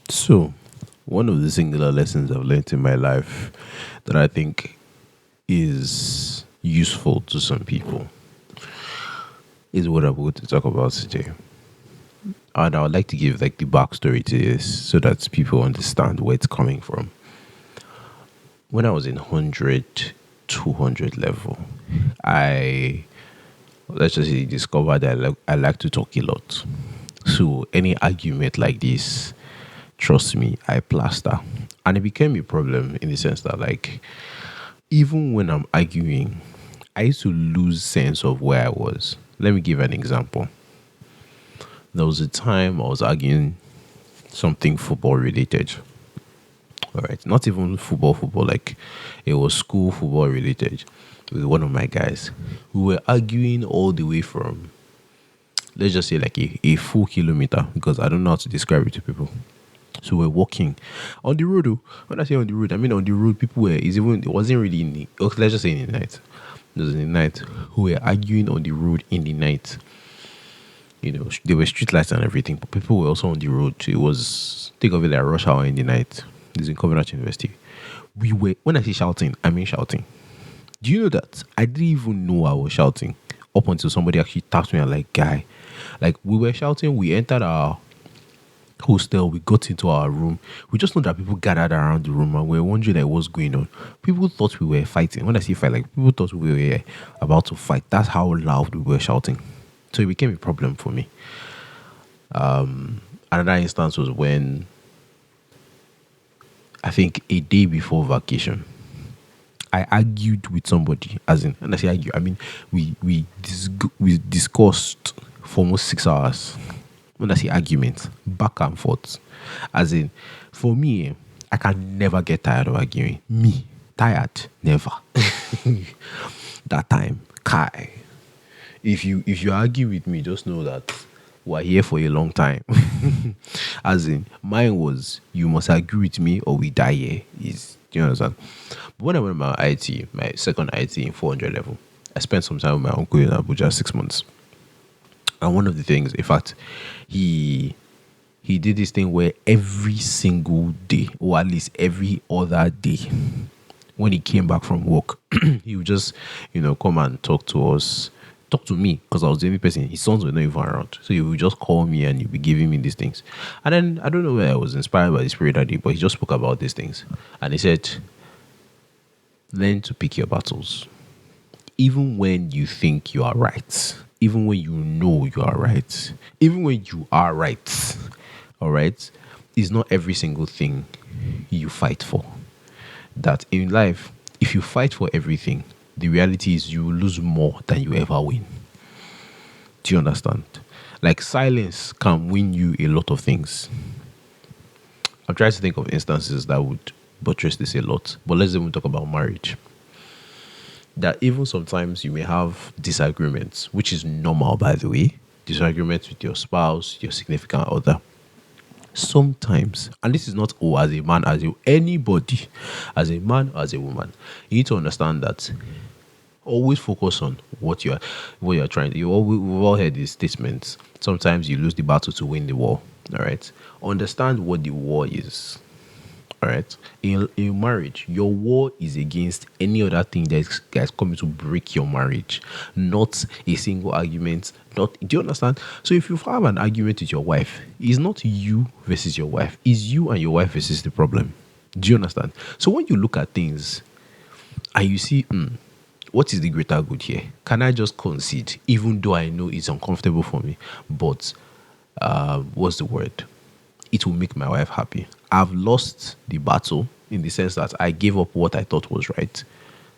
So, one of the singular lessons I've learned in my life that I think is useful to some people is what I'm going to talk about today. And I would like to give like the backstory to this so that people understand where it's coming from. When I was in 100, 200 level, I, let's just say, discovered that I like to talk a lot. So, any argument like this, trust me, I plaster. And it became a problem in the sense that, like, even when I'm arguing, I used to lose sense of where I was. Let me give an example. There was a time I was arguing something football related. All right, not even football, like it was school football related with one of my guys. We were arguing all the way from, let's just say, like a full kilometer because I don't know how to describe it to people. So we're walking on the road. Oh. When I say on the road, I mean on the road. People were, it wasn't really in the, okay, let's just say in the night. It was in the night. We were arguing on the road in the night. You know, there were street lights and everything, but people were also on the road. It was, think of it like rush hour in the night. This is in Covenant University. We were, when I say shouting, I mean shouting. Do you know that I didn't even know I was shouting up until somebody actually tapped me and like, guy, like we were shouting. We entered our hostel, we got into our room. We just know that people gathered around the room and we were wondering like what's going on. People thought we were fighting. When I say fight, like people thought we were about to fight. That's how loud we were shouting. So it became a problem for me. Another instance was when I think a day before vacation, I argued with somebody. As in, and I say argue, I mean we discussed for almost 6 hours. When I say argument, back and forth. As in, for me, I can never get tired of arguing. Me, tired, never. That time, Kai. If you argue with me, just know that we're here for a long time. As in, mine was you must agree with me or we die here. Is, do you understand? But when I went to my IT, my second IT in 400 level, I spent some time with my uncle in Abuja, 6 months. And one of the things, in fact, he did this thing where every single day, or at least every other day, when he came back from work, he would just, come and talk to us, talk to me, because I was the only person. His sons were not even around. So he would just call me and he'd be giving me these things. And then I don't know where I was inspired by the spirit that day, but he just spoke about these things. And he said, learn to pick your battles. Even when you think you are right, even when you know you are right, even when you are right, all right, it's not every single thing you fight for. That in life, if you fight for everything, the reality is you will lose more than you ever win. Do you understand? Like silence can win you a lot of things. I'm trying to think of instances that would buttress this a lot, but let's even talk about marriage. That even sometimes you may have disagreements, which is normal, by the way, disagreements with your spouse, your significant other. Sometimes, and this is not as a man, anybody, as a man, as a woman, you need to understand that always focus on what you're trying to. We've all heard these statements. Sometimes you lose the battle to win the war. All right, understand what the war is. All right. In marriage, your war is against any other thing that's coming to break your marriage, not a single argument. Not, do you understand? So if you have an argument with your wife, it's not you versus your wife, it's you and your wife versus the problem. Do you understand? So when you look at things and you see, what is the greater good here? Can I just concede, even though I know it's uncomfortable for me? But what's the word? It will make my wife happy. I've lost the battle in the sense that I gave up what I thought was right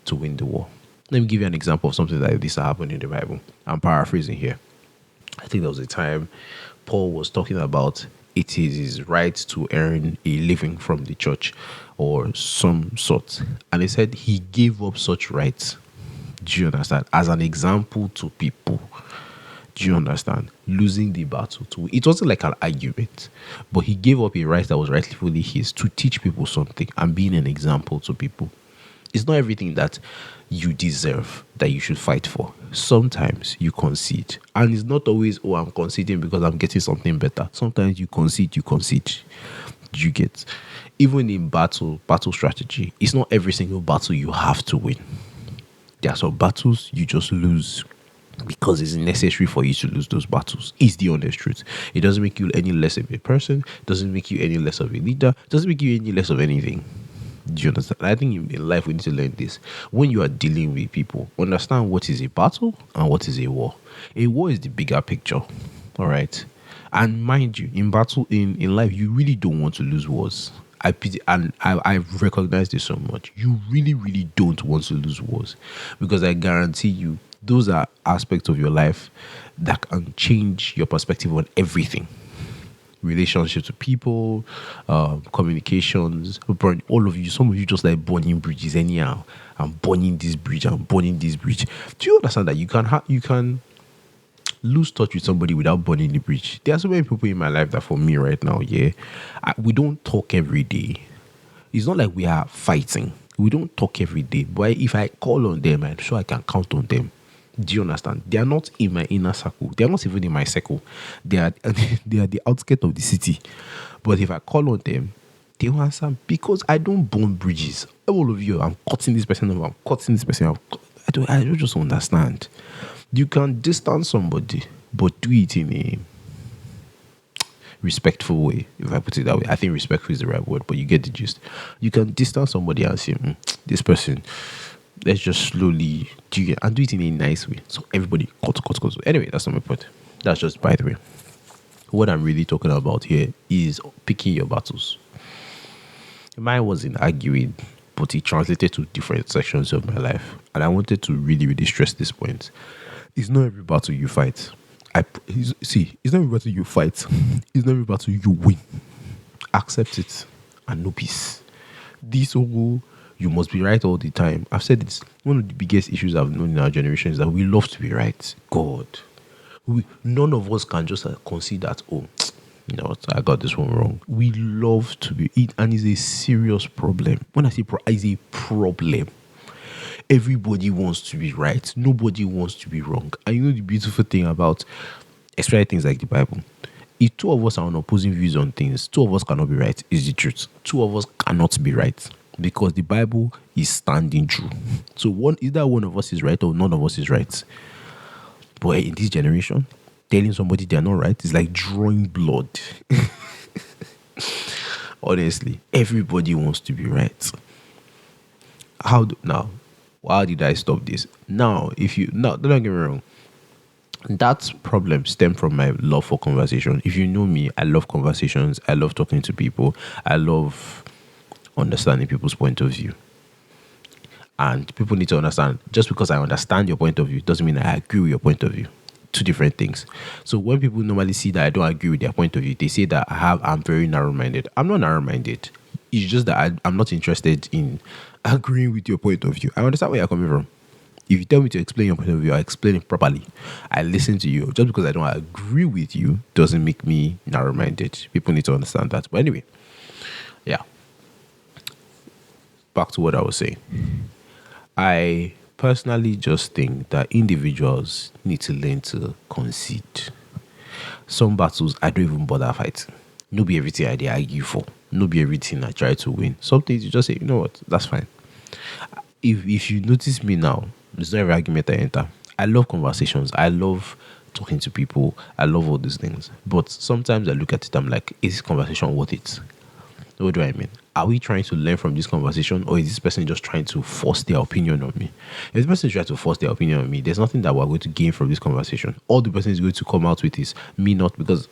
to win the war. Let me give you an example of something like this that happened in the Bible. I'm paraphrasing here. I think there was a time Paul was talking about it is his right to earn a living from the church or some sort. And he said he gave up such rights. Do you understand? As an example to people. Do you understand? Losing the battle to it wasn't like an argument, but he gave up a right that was rightfully his to teach people something and being an example to people. It's not everything that you deserve that you should fight for. Sometimes you concede, and it's not always, oh, I'm conceding because I'm getting something better. Sometimes you concede. You get, even in battle strategy, it's not every single battle you have to win. There are some battles you just lose because it's necessary for you to lose those battles. Is the honest truth. It doesn't make you any less of a person, doesn't make you any less of a leader, doesn't make you any less of anything. Do you understand? I think in life we need to learn this. When you are dealing with people, understand what is a battle and what is a war. A war is the bigger picture. All right. And mind you, in battle in life, you really don't want to lose wars. I pity, and I've recognized this so much. You really, really don't want to lose wars, because I guarantee you, those are aspects of your life that can change your perspective on everything. Relationships with people, communications, all of you. Some of you just like burning bridges anyhow. I'm burning this bridge. I'm burning this bridge. Do you understand that you can lose touch with somebody without burning the bridge? There are so many people in my life that, for me right now, yeah, we don't talk every day. It's not like we are fighting. We don't talk every day. But if I call on them, I'm sure I can count on them. Do you understand? They are not in my inner circle. They are not even in my circle. They are they are the outskirts of the city. But if I call on them, they will answer, because I don't burn bridges. All of you, I'm cutting this person off. I'm cutting this person off. I don't just understand. You can distance somebody, but do it in a respectful way. If I put it that way, I think respectful is the right word, but you get the gist. You can distance somebody and say, this person, let's just slowly do it, and do it in a nice way. So everybody cut. Anyway, that's not my point. That's just by the way. What I'm really talking about here is picking your battles. Mine wasn't arguing, but it translated to different sections of my life. And I wanted to really, really stress this point. It's not every battle you fight. It's not every battle you fight. It's not every battle you win. Accept it and know peace. This whole you must be right all the time. I've said this. One of the biggest issues I've known in our generation is that we love to be right. God. None of us can just concede that, oh, you know what, I got this one wrong. We love to be it, and it's a serious problem. When I say it's a problem. Everybody wants to be right. Nobody wants to be wrong. And you know the beautiful thing about, especially things like the Bible, if two of us are on opposing views on things, two of us cannot be right, is the truth. Two of us cannot be right, because the Bible is standing true. So either one of us is right or none of us is right. But in this generation, telling somebody they're not right is like drawing blood. Honestly, everybody wants to be right. How did I stop this? Don't get me wrong. That problem stemmed from my love for conversation. If you know me, I love conversations. I love talking to people. I love understanding people's point of view. And people need to understand, just because I understand your point of view doesn't mean I agree with your point of view. Two different things. So when people normally see that I don't agree with their point of view, they say that I'm very narrow-minded. I'm not narrow-minded. It's just that I'm not interested in agreeing with your point of view. I understand where you're coming from. If you tell me to explain your point of view, I explain it properly. I listen to you. Just because I don't agree with you doesn't make me narrow-minded. People need to understand that. But anyway, yeah. Back to what I was saying. I personally just think that individuals need to learn to concede. Some battles I don't even bother fighting. No be everything I argue for. No be everything I try to win. Some things you just say, you know what, that's fine. If you notice me now, there's no every argument I enter. I love conversations. I love talking to people. I love all these things. But sometimes I look at it, I'm like, is this conversation worth it? What do I mean? Are we trying to learn from this conversation, or is this person just trying to force their opinion on me? If this person is trying to force their opinion on me, there's nothing that we're going to gain from this conversation. All the person is going to come out with is me not, because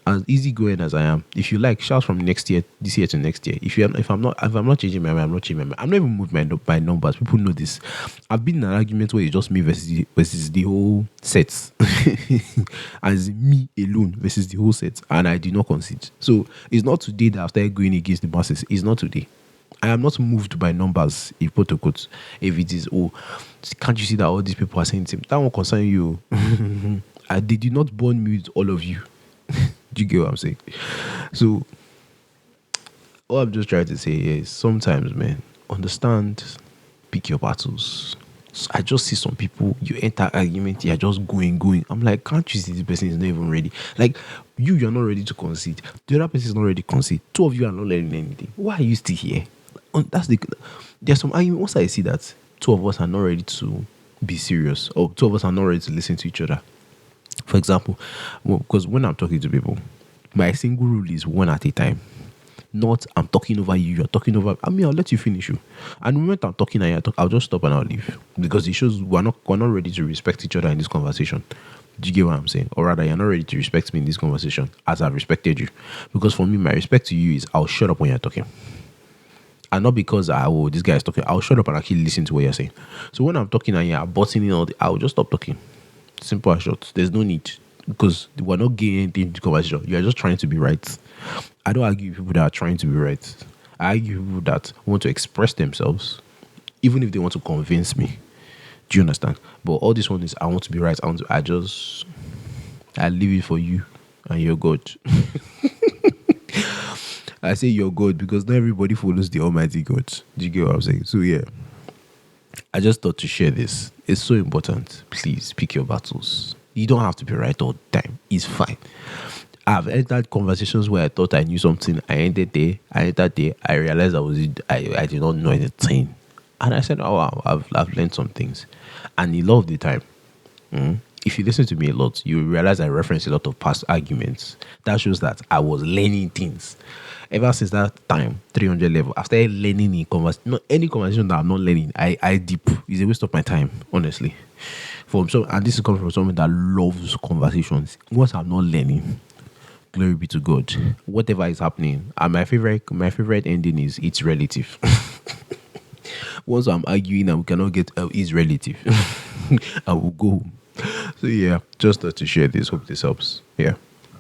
as easygoing as I am, if you like, shout from this year to next year. If I'm not changing my mind, I'm not changing my mind. I'm not even moving my numbers. People know this. I've been in an argument where it's just me versus the whole set, as me alone versus the whole set, and I do not concede. So it's not today that I started going against the masses. It's not today. I am not moved by numbers, if quote unquote. If it is, oh, can't you see that all these people are saying the same? That won't concern you. They did not born me with all of you. Do you get what I'm saying? So, all I'm just trying to say is, sometimes, man, understand, pick your battles. So I just see some people, you enter argument, you're just going. I'm like, can't you see this person is not even ready? Like, you're not ready to concede. The other person is not ready to concede. Two of you are not learning anything. Why are you still here? That's there's some argument. Once I see that two of us are not ready to be serious, or two of us are not ready to listen to each other. For example, because when I'm talking to people, my single rule is one at a time. Not I'm talking over you, you're talking over. I mean, I'll let you finish you. And the moment I'm talking and I'll just stop and I'll leave because it shows we're not ready to respect each other in this conversation. Do you get what I'm saying? Or rather, you're not ready to respect me in this conversation as I've respected you. Because for me, my respect to you is I'll shut up when you're talking. And not because this guy is talking. I'll shut up and actually listen to what you're saying. So when I'm talking and you're butting in I'll just stop talking. Simple as short. There's no need because we're not gaining anything in the conversation. You are just trying to be right. I don't argue with people that are trying to be right. I argue with people that want to express themselves, even if they want to convince me. Do you understand? But all this one is I want to be right. I leave it for you and you're God. I say you're God because not everybody follows the Almighty God. Do you get what I'm saying? So yeah, I just thought to share this. It's so important. Please pick your battles. You don't have to be right all the time. It's fine. I've entered conversations where I thought I knew something. I entered there. I realized I did not know anything. And I said, oh, wow, I've learned some things. And a lot of the time, if you listen to me a lot, you realize I reference a lot of past arguments. That shows that I was learning things. Ever since that time, 300 level, I started learning in conversation. Not any conversation that I'm not learning, I deep. It's a waste of my time, honestly. And this is coming from someone that loves conversations. Once I'm not learning, glory be to God. Whatever is happening, and my favorite ending is it's relative. Once I'm arguing and we cannot get it's relative, I will go home. So yeah, just to share this. Hope this helps. Yeah.